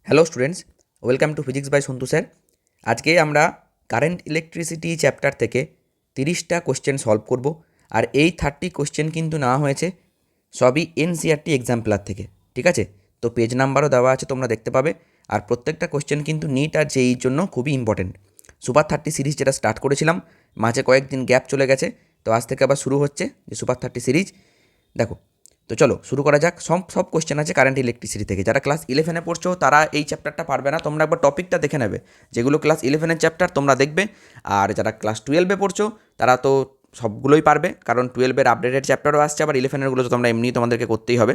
Hello students, welcome to physics by Santu sir. আজকে আমরা current electricity chapter থেকে 30টা question solve করব। আর এই 30 কোশ্চেন কিন্তু নেওয়া হয়েছে সবই এনসিইআরটি এক্সাম্পলার থেকে, ঠিক আছে? তো পেজ নাম্বারও দেওয়া আছে, তোমরা দেখতে পাবে। আর প্রত্যেকটা কোশ্চেন কিন্তু নিট আর জেইর জন্য খুবই ইম্পর্টেন্ট। সুপার 30 সিরিজ যেটা স্টার্ট করেছিলাম, মাঝে কয়েকদিন গ্যাপ চলে গেছে, তো আজ থেকে আবার শুরু হচ্ছে যে সুপার 30 সিরিজ। দেখো, তো চলো শুরু করা যাক। সব সব কোশ্চেন আছে কারেন্ট ইলেকট্রিসিটি থেকে। যারা ক্লাস 11-এ পড়ছো তারা এই চ্যাপ্টারটা পারবে না, তোমরা একবার টপিকটা দেখে নেবে। যেগুলো ক্লাস 11-এর চ্যাপ্টার তোমরা দেখবে। আর যারা ক্লাস 12-এ পড়ছো তারা তো সবগুলোই পারবে, কারণ 12-এর আপডেটেড চ্যাপ্টারও আসছে, আবার 11-এরগুলো তো তোমরা এমনি তোমাদেরকে করতেই হবে।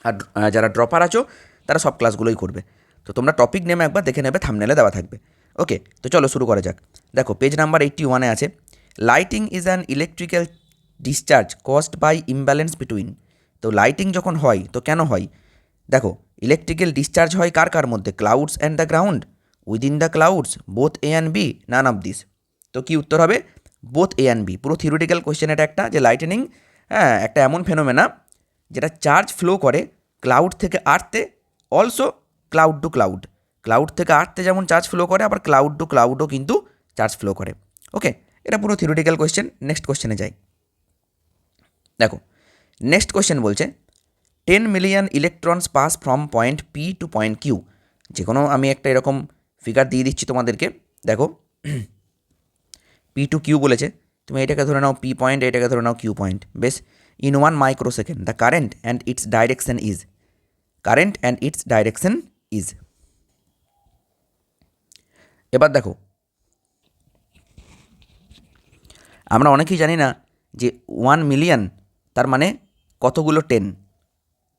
আর যারা ড্রপার আছো তারা সব ক্লাসগুলোই করবে। তো তোমরা টপিক নেমে একবার দেখে নেবে, থাম্বনেলে দেওয়া থাকবে। ওকে, তো চলো শুরু করা যাক। দেখো, পেজ নাম্বার 81-এ আছে, lighting is an electrical discharge caused by imbalance between. তো লাইটিং যখন হয় তো কেন হয়? দেখো, ইলেকট্রিক্যাল ডিসচার্জ হয় কার কার মধ্যে? Clouds and the ground, within the clouds, both A and B, none of this. তো কি উত্তর হবে? Both A and B. পুরো থিওরিটিক্যাল কোয়েশ্চেন এটা একটা, যে লাইটেনিং একটা এমন ফেনোমেনা যেটা চার্জ ফ্লো করে ক্লাউড থেকে আর্থে, also cloud to cloud. Cloud থেকে আর্থে যেমন চার্জ ফ্লো করে, আবার ক্লাউড টু ক্লাউডও কিন্তু চার্জ ফ্লো করে। ওকে, এটা পুরো থিওরিটিক্যাল কোয়েশ্চেন। নেক্সট কোয়েশ্চেনে যাই। দেখো, নেক্সট কোয়েশ্চেন বলছে 10 million electrons pass from point P to point Q. যে কোনো আমি একটা এরকম ফিগার দিয়ে দিচ্ছি তোমাদেরকে। দেখো, পি টু কিউ বলেছে, তুমি এটাকে ধরে নাও পি পয়েন্ট, এটাকে ধরে নাও কিউ পয়েন্ট। বেশ, in 1 microsecond the current and it's direction is, current and it's direction is. এবার দেখো, আমরা অনেকেই জানি না যে 1 মিলিয়ন তার মানে কতগুলো 10,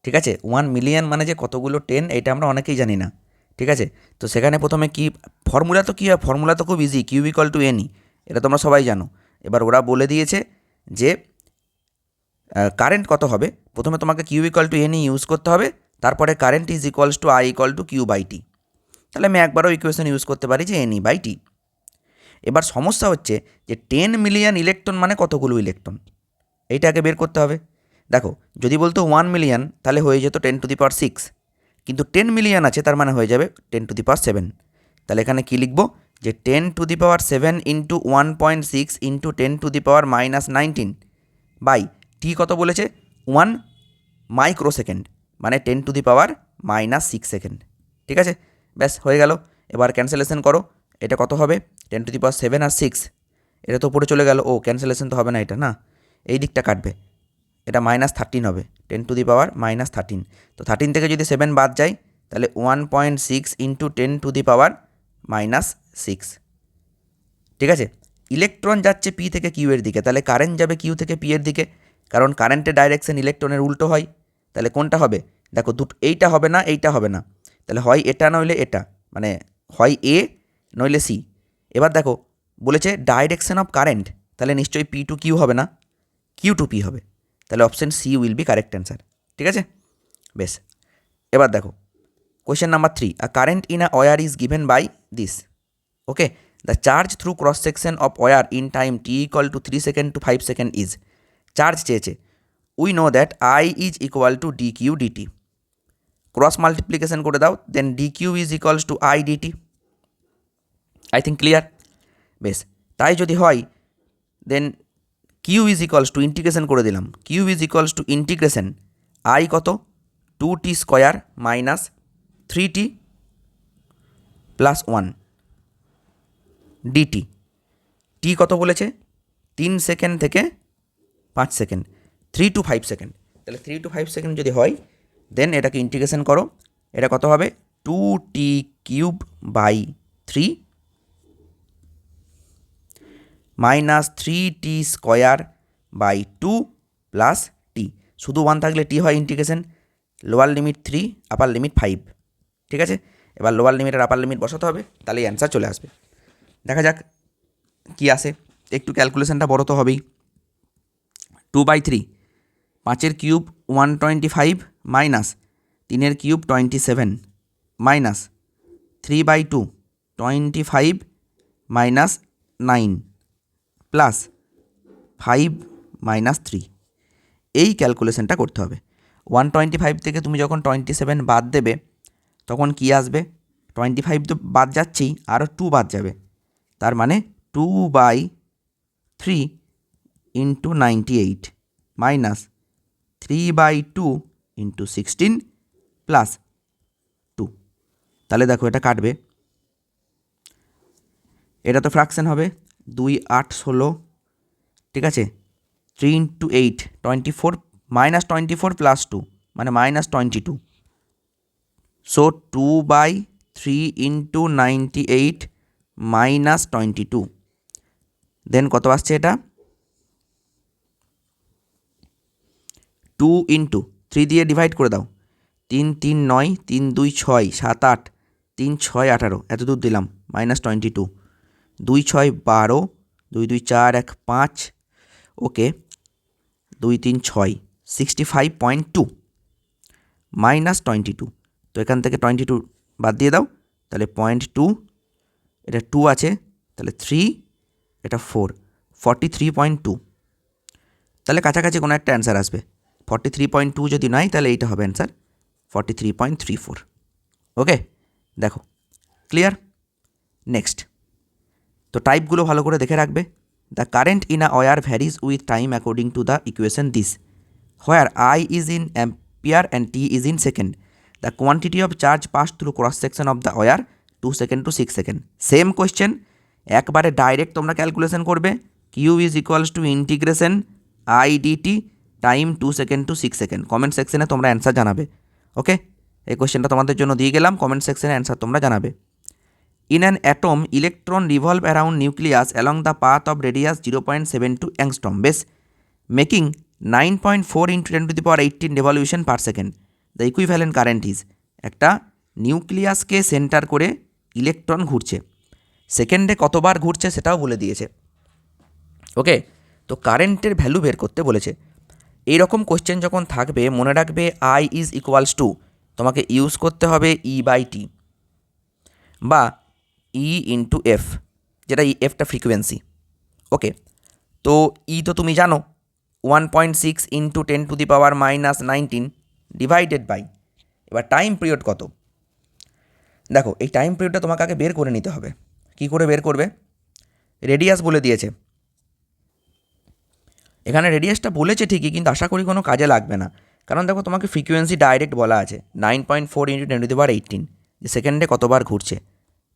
ঠিক আছে? 1 মিলিয়ন মানে যে কতগুলো 10, এটা আমরা অনেকেই জানি না, ঠিক আছে? তো সেখানে প্রথমে কি ফর্মুলা, তো কী হয়, ফর্মুলা তো খুব ইজি, কিউ ইকুয়াল টু এনই, এটা তোমরা সবাই জানো। এবার ওরা বলে দিয়েছে যে কারেন্ট কত হবে, প্রথমে তোমাকে Q equal to n e use করতে হবে, তারপরে current is equals to I equal to Q by T. তাহলে আমি একবারও ইকুয়েশন ইউজ করতে পারি যে এনই বাই টি। এবার সমস্যা হচ্ছে যে 10 মিলিয়ন ইলেকট্রন মানে কতগুলো ইলেকট্রন, এইটাকে বের করতে হবে। দেখো, যদি বলতো 1 মিলিয়ন তাহলে হয়ে যেত 10⁶, কিন্তু 10 মিলিয়ন আছে তার মানে হয়ে যাবে 10⁷। তাহলে এখানে কি লিখব, যে 10⁷ ইন্টু 1.6 ইন্টু 10⁻−19 বাই টি কত বলেছে? 1 মাইক্রোসেকেন্ড, মানে 10⁻⁻6 সেকেন্ড, ঠিক আছে? ব্যাস হয়ে গেল। এবার ক্যান্সেলেশন করো, এটা কত হবে? 10⁷ আর 6, এটা তো উপরে চলে গেল। ও, ক্যান্সেলেশন তো হবে না, এটা না, এই দিকটা কাটবে, এটা -13 হবে, 10⁻−13। তো 13 থেকে যদি 7 বাদ যায় তাহলে 1.6 ইন্টু 10⁻6, ঠিক আছে? ইলেকট্রন যাচ্ছে পি থেকে কিউ এর দিকে, তাহলে কারেন্ট যাবে কিউ থেকে পি এর দিকে, কারণ কারেন্টের ডাইরেকশন ইলেকট্রনের উল্টো হয়। তাহলে কোনটা হবে? দেখো, এইটা হবে না, এইটা হবে না, তাহলে হয় এটা নইলে এটা, মানে হয় এ নইলে সি। এবার দেখো, বলেছে ডাইরেকশন অফ কারেন্ট, তাহলে নিশ্চয়ই পি টু কিউ হবে না, কিউ টু পি হবে। তাহলে option C will be correct answer, ঠিক আছে? বেশ, এবার দেখো question number 3, a current in a wire is given by this. Okay, the charge through cross section of wire in time T equal to 3 second to 5 second is. Charge চেয়েছে, we know that I is equal to D Q DT. Cross multiplication করে দাও, then D Q is equals to I DT. I think clear? বেশ, তাই যদি হয় then Q is equals to, integration করে দিলাম, Q is equals to integration I কত, 2t square minus 3t plus 1 DT. T কত বলেছে? 3 সেকেন্ড থেকে 5 সেকেন্ড, 3 to 5 সেকেন্ড। তাহলে 3 to 5 সেকেন্ড যদি হয়, দেন এটাকে ইন্টিগ্রেশন করো, এটা কত হবে? 2t³ / 3 minus 3t square by 2 plus T. শুধু 1 থাকলে টি হয় integration, lower limit 3, upper limit 5, ঠিক আছে? এবার লোয়ার লিমিট আর আপার লিমিট বসাতে হবে, তাহলেই অ্যান্সার চলে আসবে। দেখা যাক কি আসে। একটু ক্যালকুলেশনটা বড় তো হবেই। 2/3, 5-এর কিউব 125 মাইনাস 3-এর cube 27 minus 3/2 25 minus 9 plus 5 minus 3, এই ক্যালকুলেশনটা করতে হবে। 125 থেকে তুমি যখন 27 বাদ দেবে তখন কি আসবে? 25 তো বাদ যাচ্ছেই, আরও 2 বাদ যাবে, তার মানে 2/3 ইন্টু 98 মাইনাস 3/2 ইন্টু 16 প্লাস 2। তাহলে দেখো এটা কাটবে, এটা তো ফ্র্যাকশন হবে, 2 8 16, ঠিক আছে, 3 ইন্টু 8 24 মাইনাস 24 প্লাস 2 মানে মাইনাস 22। সো 2/3 ইন্টু 98 মাইনাস 22, দেন কত আসছে এটা? 2 ইন্টু 3 দিয়ে ডিভাইড করে দাও, 3 3 9, 3 2 6, 7 8, 3 6 18, এত দূর দিলাম, মাইনাস 22, 2 6 12, 2 2 4 1 5, ওকে, 2 3 6, 65.2 মাইনাস 22। তো এখান থেকে 22 বাদ দিয়ে দাও, তাহলে 0.2, এটা 2 আছে, তাহলে 3, এটা 4, 43.2। তাহলে কাছাকাছি কোনো একটা অ্যান্সার আসবে। 43.2 যদি নয় তাহলে এইটা হবে অ্যান্সার 43.34। ওকে, দেখো ক্লিয়ার। নেক্সট, তো টাইপগুলো ভালো করে দেখে রাখবে। The current in a wire varies with time according to the equation this, where I is in ampere and T is in second. The quantity of charge passed through cross section of the wire 2 second to 6 second. Same question, একবারে direct তোমরা calculation করবে। Q is equals to integration I dt, time 2 second to 6 second. Comment সেকশনে তোমরা answer জানাবে। ওকে, এই কোয়েশ্চেনটা তোমাদের জন্য দিয়ে গেলাম, কমেন্ট সেকশনে অ্যান্সার তোমরা জানাবে। In an atom, electron revolve around nucleus along the path of radius 0.72 angstrom base, making 9.4 into 10 to the power 18 revolution per second. The equivalent current is, একটা নিউক্লিয়াসকে সেন্টার করে ইলেকট্রন ঘুরছে, সেকেন্ডে কতবার ঘুরছে সেটাও বলে দিয়েছে। ওকে, তো কারেন্টের ভ্যালু বের করতে বলেছে। এইরকম কোশ্চেন যখন থাকবে মনে রাখবে I ইজ ইকুয়ালস টু, তোমাকে ইউজ করতে হবে E/T বা E ইন্টু এফ, যেটা এফটা ফ্রিকোয়েন্সি। ওকে, তো ই তো তুমি জানো 1.6 into 10 to the power minus 19 divided by, এবার টাইম পিরিয়ড কত? দেখো এই টাইম পিরিয়ডটা তোমাকে আগে বের করে নিতে হবে। কি করে বের করবে? রেডিয়াস বলে দিয়েছে, এখানে রেডিয়াসটা বলেছে ঠিকই, কিন্তু আশা করি কোনো কাজে লাগবে না, কারণ দেখো তোমাকে ফ্রিকোয়েন্সি ডাইরেক্ট বলা আছে 9.4 ইন্টু 10 টু দি পাওয়ার 18, যে সেকেন্ডে কতবার ঘুরছে,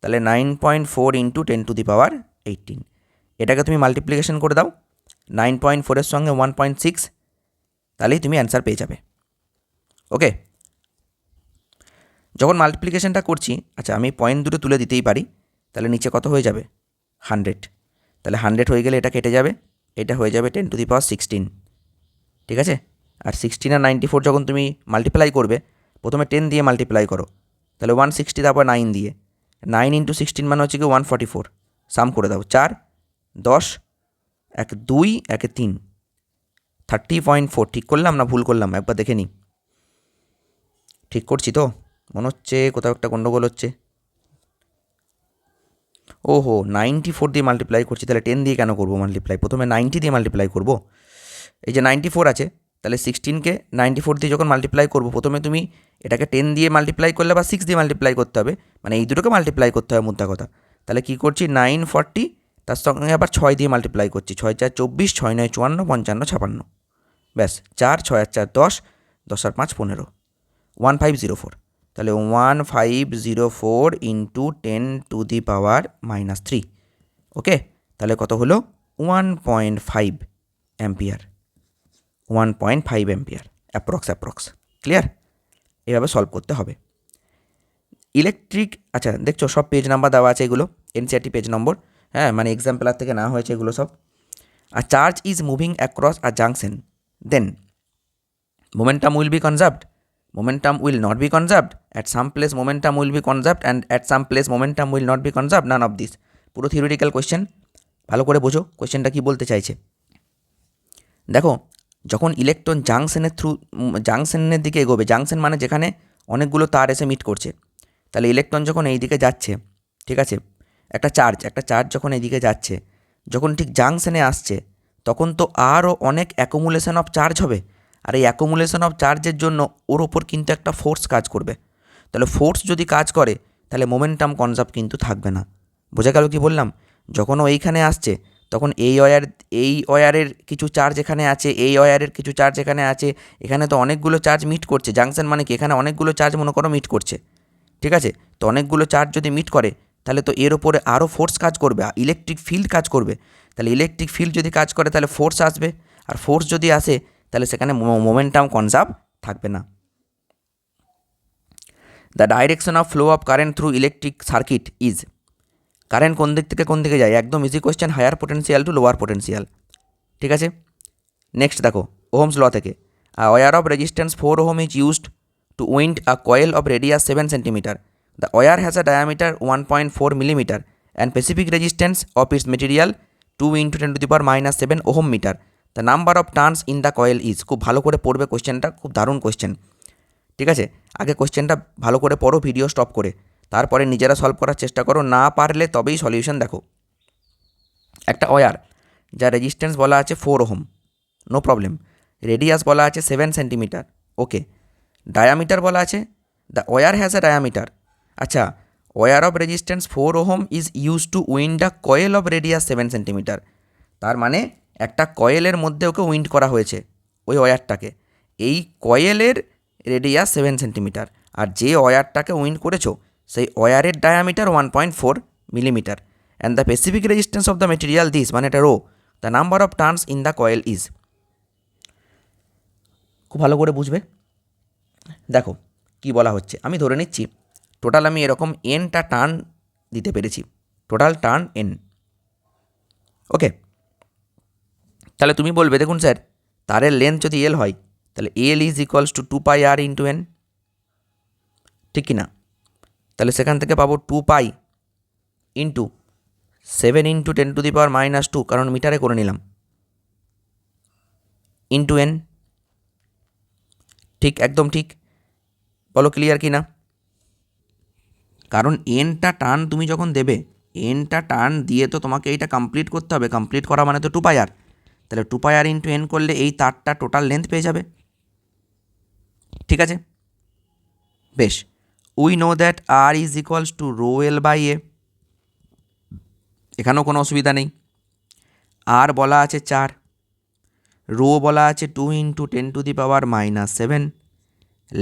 তাহলে 9.4 ইন্টু 10 টু দি পাওয়ার 18, এটাকে তুমি মাল্টিপ্লিকেশন করে দাও 9.4-এর সঙ্গে 1.6, তাহলেই তুমি অ্যান্সার পেয়ে যাবে। ওকে, যখন মাল্টিপ্লিকেশনটা করছি, আচ্ছা আমি পয়েন্ট দুটো তুলে দিতেই পারি, তাহলে নিচে কত হয়ে যাবে? 100, তাহলে 100 হয়ে গেলে এটা কেটে যাবে, এটা হয়ে যাবে 10 টু দি পাওয়ার 16, ঠিক আছে। আর 16 আর 94 যখন তুমি মাল্টিপ্লাই করবে, প্রথমে 10 দিয়ে মাল্টিপ্লাই করো, তাহলে 160, তারপর 9 দিয়ে, 9 ইন্টু 16 মানে হচ্ছে কি 144, সাম করে দাও, 4 10 1 2 1 3, 30.4। ঠিক করলাম না ভুল করলাম? একবার দেখে নিই, ঠিক করছি তো? মনে হচ্ছে কোথাও একটা গণ্ডগোল হচ্ছে। ওহো, 94 দিয়ে মাল্টিপ্লাই করছি, তাহলে 10 দিয়ে কেন করবো মাল্টিপ্লাই? প্রথমে 90 দিয়ে মাল্টিপ্লাই করবো। এই যে 94 আছে, তাহলে 16কে 94 দিয়ে যখন মাল্টিপ্লাই করবো, প্রথমে তুমি এটাকে 10 দিয়ে মাল্টিপ্লাই করলে বা 6 দিয়ে মাল্টিপ্লাই করতে হবে, মানে এই দুটোকে মাল্টিপ্লাই করতে হবে মোদ্দা কথা। তাহলে কী করছি, 940, তার সঙ্গে আবার 6 দিয়ে মাল্টিপ্লাই করছি, 6 4 24, 6 9 54, 55 56, ব্যাস 4 6 আর 4 10, 10 আর 5 15, 1504। তাহলে 1504 into 10 to the power minus 3। ওকে, তাহলে কত হলো? 1.5 অ্যাম্পিয়ার, 1.5 অ্যাম্পিয়ার অ্যাপ্রক্স। ক্লিয়ার? এভাবে সলভ করতে হবে। ইলেকট্রিক, আচ্ছা দেখছো সব পেজ নাম্বার দেওয়া আছে, এগুলো এনসিইআরটি পেজ নম্বর, হ্যাঁ, মানে এক্সাম্পলার থেকে না হয়েছে এগুলো সব। আর charge is moving across a junction, then momentum will be conserved, momentum will not be conserved, at some place momentum will be conserved and at some place momentum will not be conserved, none of this। পুরো theoretical question, ভালো করে বোঝো কোয়েশ্চেনটা কী বলতে চাইছে। দেখো যখন electron জাংশনের দিকে এগোবে, জাংশন মানে যেখানে অনেকগুলো তার এসে মিট করছে, তাহলে ইলেকট্রন যখন এই দিকে যাচ্ছে, ঠিক আছে, একটা চার্জ যখন এই দিকে যাচ্ছে, যখন ঠিক জাংশনে আসছে, তখন তো আরও অনেক অ্যাকুমুলেশন অফ চার্জ হবে, আর এই অ্যাকুমুলেশন অফ চার্জের জন্য ওর ওপর কিন্তু একটা ফোর্স কাজ করবে। তাহলে ফোর্স যদি কাজ করে তাহলে মোমেন্টাম কনজার্ভ কিন্তু থাকবে না। বোঝা গেল কি বললাম? যখন ও এইখানে আসছে তখন এই ওয়্যারের কিছু চার্জ এখানে আছে, এই ওয়্যারের কিছু চার্জ এখানে আছে, এখানে তো অনেকগুলো চার্জ মিট করছে। জাংশন মানে কি, এখানে অনেকগুলো চার্জ মনে করো মিট করছে, ঠিক আছে? তো অনেকগুলো চার্জ যদি মিট করে তাহলে তো এর ওপরে আরও ফোর্স কাজ করবে, ইলেকট্রিক ফিল্ড কাজ করবে। তাহলে ইলেকট্রিক ফিল্ড যদি কাজ করে তাহলে ফোর্স আসবে, আর ফোর্স যদি আসে তাহলে সেখানে মোমেন্টাম কনজার্ভ থাকবে না। The direction of flow of current through electric circuit is, current কোন দিক থেকে কোন দিকে যায়, একদম easy question, higher potential to lower potential, ঠিক আছে? নেক্সট দেখো ওহমস ল থেকে, wire of resistance 4 ohm is used to wind a coil of radius 7 centimetre. The wire has a diameter 1.4 millimetre and specific resistance of its material 2 × 10⁻⁷ ohm metre. The number of turns in the coil is. খুব ভালো করে পড়বে কোয়েশ্চেনটা, খুব দারুণ question, ঠিক আছে? আগে কোয়েশ্চেনটা ভালো করে পড়ো ভিডিও স্টপ করে, তারপরে নিজেরা সলভ করার চেষ্টা করো, না পারলে তবেই সলিউশন দেখো। একটা ওয়্যার যা রেজিস্ট্যান্স বলা আছে 4 ওহম, নো প্রবলেম, রেডিয়াস বলা আছে 7 সেন্টিমিটার, ওকে, ডায়ামিটার বলা আছে, the wire has a diameter. আচ্ছা, wire of resistance 4 ohm is use to wind a coil of radius 7 centimetre. তার মানে একটা কয়েলের মধ্যে ওকে উইন্ড করা হয়েছে ওই ওয়্যারটাকে, এই কয়েলের রেডিয়াস 7 সেন্টিমিটার, আর যে ওয়্যারটাকে উইন্ড করেছো সেই ওয়্যারের diameter 1.4 millimetre, and the specific resistance of the material this, মানে এটা rho, the number of turns in the coil is. খুব ভালো করে বুঝবে। দেখো কি বলা হচ্ছে, আমি ধরে নিচ্ছি টোটাল আমি এরকম এনটা টার্ন দিতে পেরেছি, টোটাল টার্ন এন, ওকে। তাহলে তুমি বলবে দেখুন স্যার, তারের লেন্থ যদি এল হয় তাহলে এল is equals two 2πr into N, ঠিক কি না? তাহলে সেখান থেকে পাবো 2π ইন্টু 7 × 10⁻⁻², কারণ মিটারে করে নিলাম, ইন্টু এন, ঠিক, একদম ঠিক। বলো ক্লিয়ার কি না? কারণ এনটা টার্ন তুমি যখন দেবে, এনটা টার্ন দিয়ে তো তোমাকে এইটা কমপ্লিট করতে হবে, কমপ্লিট করা মানে তো 2πr, তাহলে 2πr ইন্টু এন করলে এই তারটা টোটাল লেন্থ পেয়ে যাবে, ঠিক আছে? বেশ, we know that R is equals to rho L by A, এখানেও কোনো অসুবিধা নেই। আর বলা আছে 4, রো বলা আছে 2 × 10⁻⁷,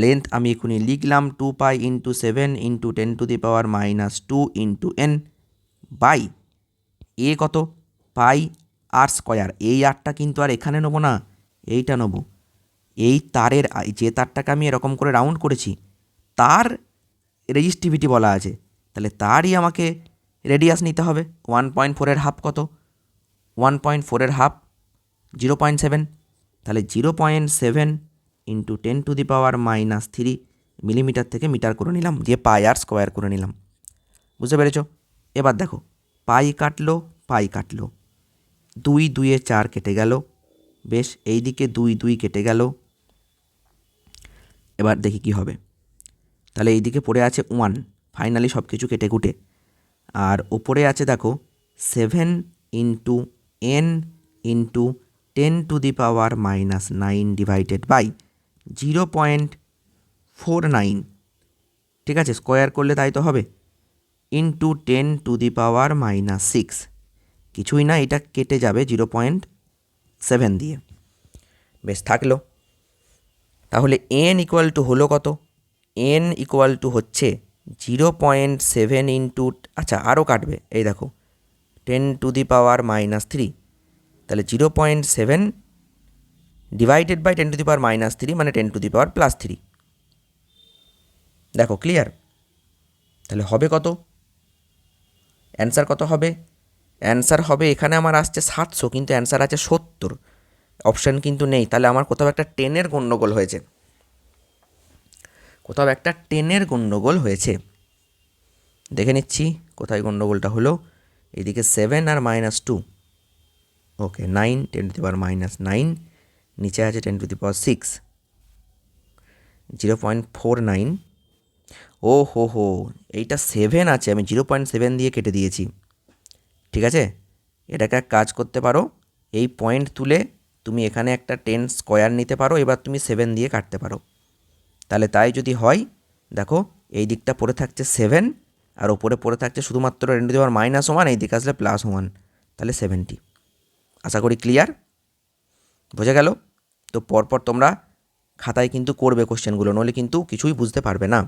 লেন্থ আমি এখনই লিখলাম 2π × 7 × 10⁻² ইন্টু এন বাই এ কত, পাই আর স্কোয়ার। এই আরটা কিন্তু আর এখানে নেবো না, এইটা নেবো, এই তারের যে তারটাকে আমি এরকম করে রাউন্ড করেছি তার রেজিস্টিভিটি বলা আছে, তাহলে তারই আমাকে রেডিয়াস নিতে হবে। 1.4 হাফ কত, 1.4 হাফ 0.7, তাহলে 0.7 × 10⁻³ মিলিমিটার থেকে মিটার করে নিলাম, দিয়ে পাই আর স্কোয়ার করে নিলাম। বুঝতে পেরেছ? এবার দেখো পাই কাটলো, পাই কাটলো, 2 2 এ 4 কেটে গেল, বেশ, এই দিকে 2 2 কেটে গেল। এবার দেখি কি হবে, তাহলে এই দিকে পড়ে আছে 1, ফাইনালি সব কিছু কেটে কুটে, আর ওপরে আছে দেখো 7 × n × 10⁻⁹ ডিভাইডেড বাই 0.49, ঠিক আছে, স্কোয়ার করলে তাই তো হবে, ইন্টু 10⁻⁻6, কিছুই না, এটা কেটে যাবে 0.7 দিয়ে, বেশ থাকলো। তাহলে এন ইকুয়াল টু হলো কত, এন ইকুয়াল টু হচ্ছে 0.7 ইন্টু, আচ্ছা আরও কাটবে, এই দেখো 10⁻⁻3, তাহলে 0.7 ডিভাইডেড বাই 10⁻⁻3 মানে 10⁻+3, দেখো ক্লিয়ার? তাহলে হবে কত, অ্যান্সার কত হবে? অ্যান্সার হবে, এখানে আমার আসছে 700 কিন্তু অ্যান্সার আছে 70, অপশান কিন্তু নেই, তাহলে আমার কোথাও একটা 10-এর গণ্ডগোল হয়েছে, কোথাও একটা 10-এর গণ্ডগোল হয়েছে। দেখে নিচ্ছি কোথায় গণ্ডগোলটা হলো, এদিকে 7 আর -2, ওকে, 9 10⁻⁹, নিচে আছে 10⁻6, 0.49, ও হো, এইটা 7 আছে, আমি 0.7 দিয়ে কেটে দিয়েছি, ঠিক আছে? এটাকে এক কাজ করতে পারো, এই পয়েন্ট তুলে তুমি এখানে একটা 10 স্কোয়ার নিতে পারো, এবার তুমি 7 দিয়ে কাটতে পারো, তাহলে তাই যদি হয় দেখো এই দিকটা পড়ে থাকছে 7 আর ওপরে পড়ে থাকছে শুধুমাত্র 10⁻1, এই দিকে আসলে +1, তাহলে 70। আশা করি ক্লিয়ার, বোঝা গেল? তো পরপর তোমরা খাতায় কিন্তু করবে কোশ্চেনগুলো, নইলে কিন্তু কিছুই বুঝতে পারবে না।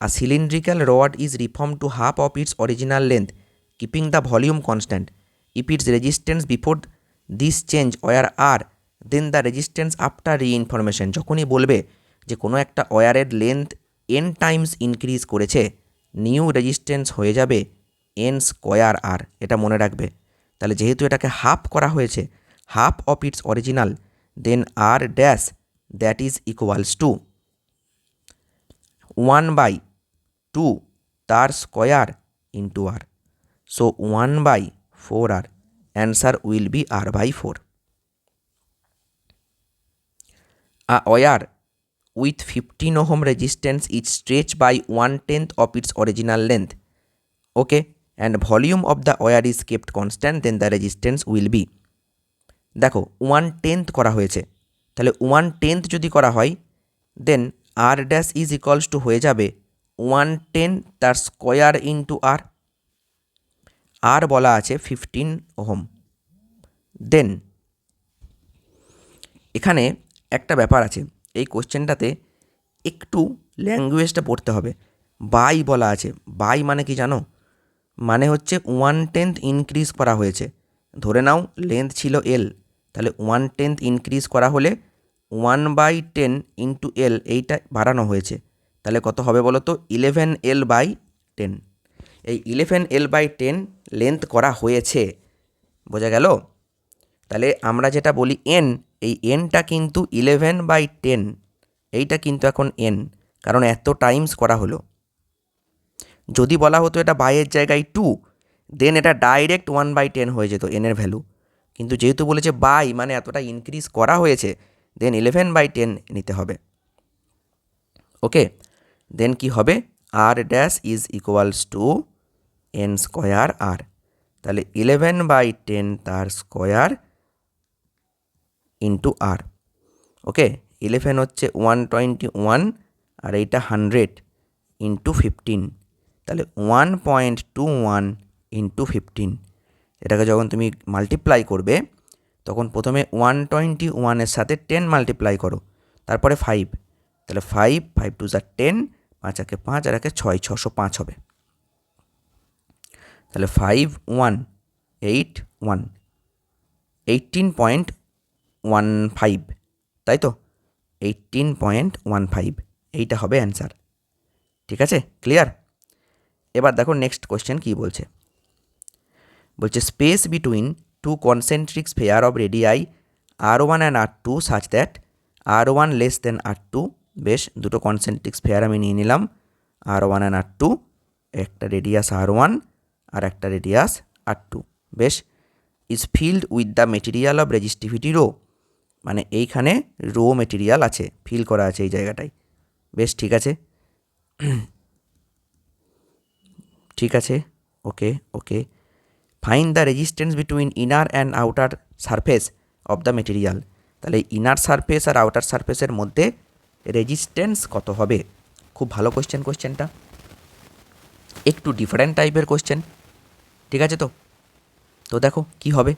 A cylindrical rod is reformed to half of its original length, keeping the volume constant. If its resistance before this change were R, then the resistance after reinformation. যখনই বলবে যে কোনো একটা ওয়্যারের লেন্থ n টাইমস ইনক্রিজ করেছে, new resistance হয়ে যাবে n square আর, এটা মনে রাখবে। তাহলে যেহেতু এটাকে হাফ করা হয়েছে, half of its original, then R dash that is equals to 1/2 তার square into R. So 1/4R, answer will be R/4। A wire with 15 ohm resistance is stretched by 1/10 of its original length, okay, and volume of the wire is kept constant, then the resistance will be, দেখো 1/10 করা হয়েছে, তাহলে 1/10 যদি করা হয় দেন R dash is equals two হয়ে যাবে 1/10 তার স্কোয়ার ইন্টু আর। আর বলা আছে 15 ওহম। দেন এখানে একটা ব্যাপার আছে, এই কোশ্চেনটাতে একটু ল্যাঙ্গুয়েজটা পড়তে হবে। বাই বলা আছে, বাই মানে কি জানো? মানে হচ্ছে 1/10 ইনক্রিজ করা হয়েছে। ধরে নাও লেন্থ ছিল এল, তাহলে 1/10 ইনক্রিজ করা হলে 1/10 ইন্টু এল এইটা বাড়ানো হয়েছে, তাহলে কত হবে বলো তো? 11L/10। এই 11L/10 লেন্থ করা হয়েছে, বোঝা গেল? তাহলে আমরা যেটা বলি এন, এই এনটা কিন্তু 11/10, এইটা কিন্তু এখন এন, কারণ এত টাইমস করা হলো। যদি বলা হতো এটা বাইয়ের জায়গায় 2, দেন এটা ডাইরেক্ট 1/10 হয়ে যেত এনের ভ্যালু, কিন্তু যেহেতু বলেছে বাই মানে এতটা ইনক্রিজ করা হয়েছে, দেন 11/10 নিতে হবে। ওকে, দেন কি হবে? R dash is equals to n square R, তাহলে 11/10 তার স্কোয়ার ইন্টু আর। ওকে, 11 হচ্ছে 121 আর এইটা 100 ইন্টু 15, তাহলে 1.21 ইন্টু 15। এটাকে যখন তুমি মাল্টিপ্লাই করবে তখন প্রথমে 121-এর সাথে 10 মাল্টিপ্লাই করো, তারপরে 5, তাহলে 5 2 10, 5 একে 5 আর একে 6, 605 হবে। তাহলে 5181 18.15, তাই তো? 18.15 এইটা হবে অ্যান্সার। ঠিক আছে, ক্লিয়ার? এবার দেখো নেক্সট কোয়েশ্চেন কী বলছে। বলছে space between two concentric sphere of radii R1 and R2 such that R1 less than R2, বেশ দুটো কনসেন্ট্রিক স্ফেয়ার আমি নিয়ে নিলাম, R1 অ্যান্ড R2, একটা রেডিয়াস R1 আর একটা রেডিয়াস R2, বেশ, is filled with the material of resistivity rho, মানে এইখানে রো মেটেরিয়াল আছে, ফিল করা আছে এই জায়গাটায়, বেশ ঠিক আছে। ঠিক আছে, okay okay. Find the resistance between inner and outer surface of the material, তাহলে ইনার সারফেস আর আউটার সারফেসের মধ্যে রেজিস্ট্যান্স কত হবে? খুব ভালো কোশ্চেনটা, একটু ডিফারেন্ট টাইপের কোশ্চেন, ঠিক আছে তো? তো দেখো কি হবে।